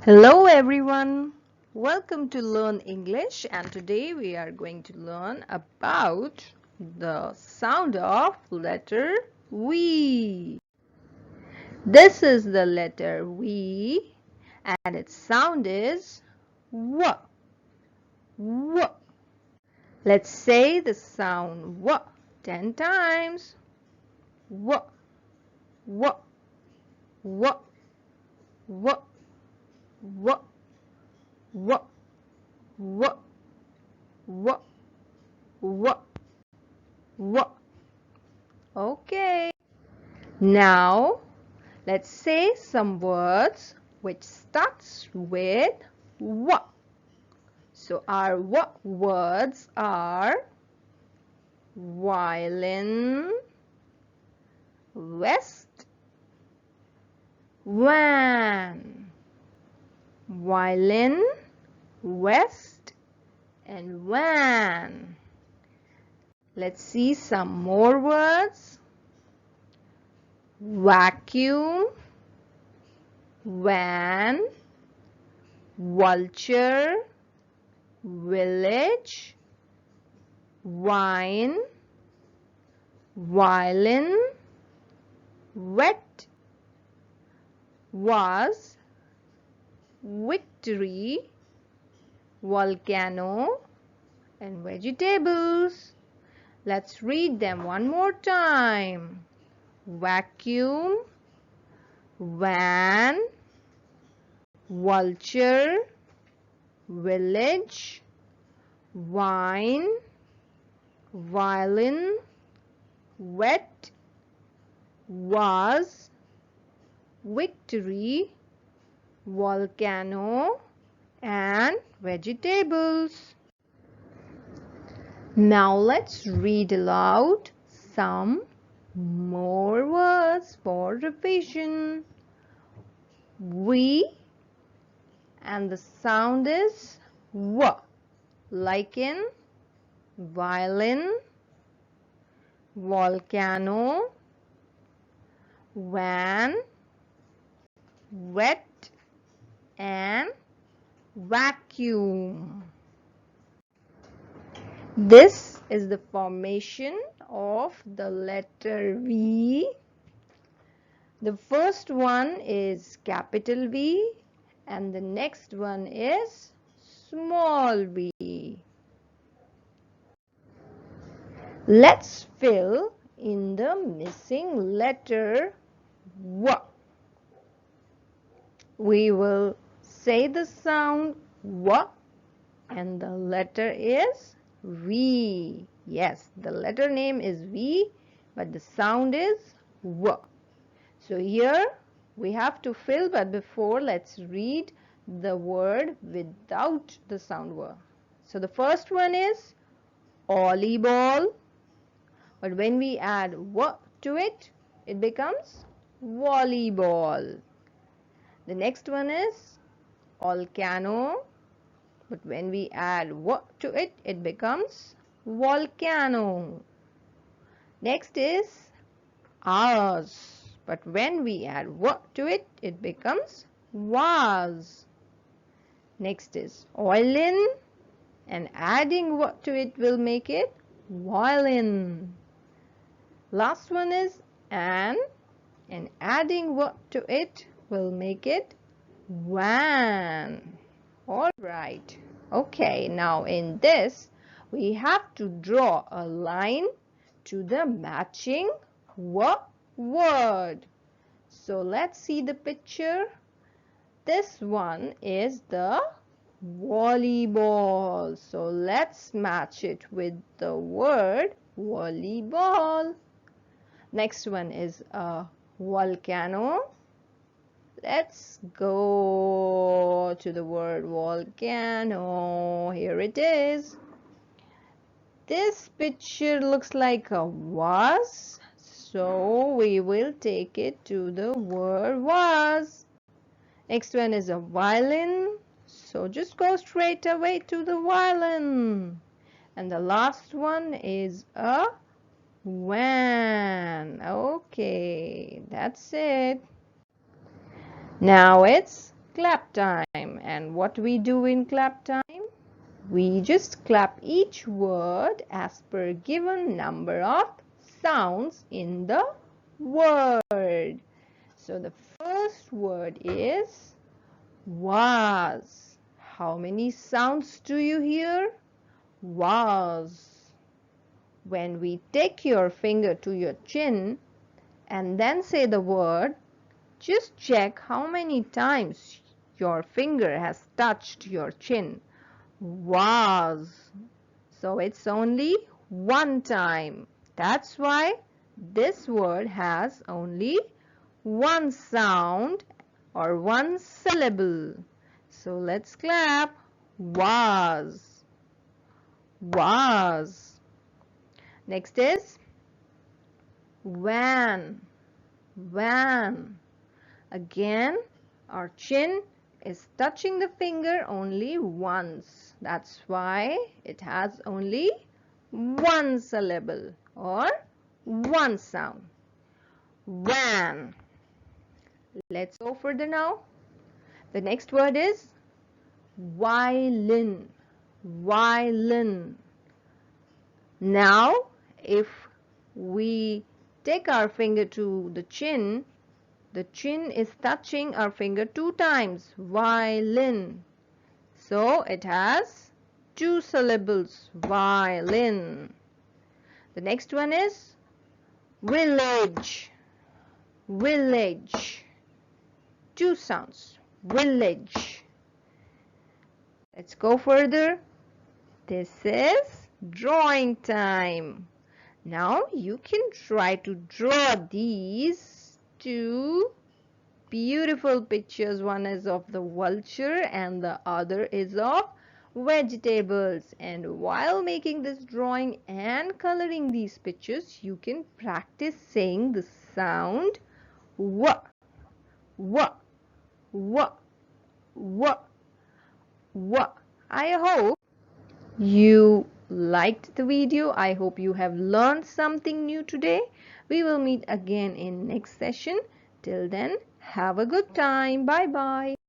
Hello everyone, welcome to Learn English, and today we are going to learn about the sound of letter V. This is the letter V and its sound is W. W. Let's say the sound W 10 times. W. W. W. W. W. W. W. W. W. W. Okay. Now, let's say some words which starts with W. So our W words are violin, vest, van. Violin, vest, and van. Let's see some more words. Vacuum, van, vulture, village, wine, violin, wet, vase, victory, volcano, and vegetables. Let's read them one more time. Vacuum, van, vulture, village, wine, violin, wet, vase, victory, volcano, and vegetables. Now let's read aloud some more words for revision. V and the sound is W, like in violin, volcano, van, wet, and vacuum. This is the formation of the letter V. The first one is capital V and the next one is small v. Let's fill in the missing letter W. We will say the sound W and the letter is V. Yes, the letter name is V, but the sound is W. So here we have to fill, but before let's read the word without the sound W. So the first one is volleyball, but when we add W to it, it becomes volleyball. The next one is volcano, but when we add W to it, it becomes volcano. Next is ours, but when we add W to it, it becomes vase. Next is violin, and adding W to it will make it violin. Last one is and adding W to it will make it van. Alright, okay, now in this we have to draw a line to the matching W word. So let's see the picture. This one is the volleyball. So let's match it with the word volleyball. Next one is a volcano. Let's go to the word volcano. Here it is. This picture looks like a vase, so we will take it to the word vase. Next one is a violin, so just go straight away to the violin. And the last one is a van. Okay, that's it. Now it's clap time. And what we do in clap time? We just clap each word as per given number of sounds in the word. So the first word is was. How many sounds do you hear? Was. When we take your finger to your chin and then say the word, just check how many times your finger has touched your chin. Was. So it's only one time. That's why this word has only one sound or one syllable. So let's clap. Was. Was. Next is van. Van. Again, our chin is touching the finger only once. That's why it has only one syllable or one sound. Van. Let's go further now. The next word is violin. Violin. Now, if we take our finger to the chin is touching our finger two times. Violin. So it has two syllables. Violin. The next one is village. Village. Two sounds. Village. Let's go further. This is drawing time. Now you can try to draw these two beautiful pictures. One is of the vulture and the other is of vegetables. And while making this drawing and coloring these pictures, you can practice saying the sound wa, wa, wa, wa, wa. I hope you liked the video. I hope you have learned something new today. We will meet again in next session. Till then, have a good time. Bye bye.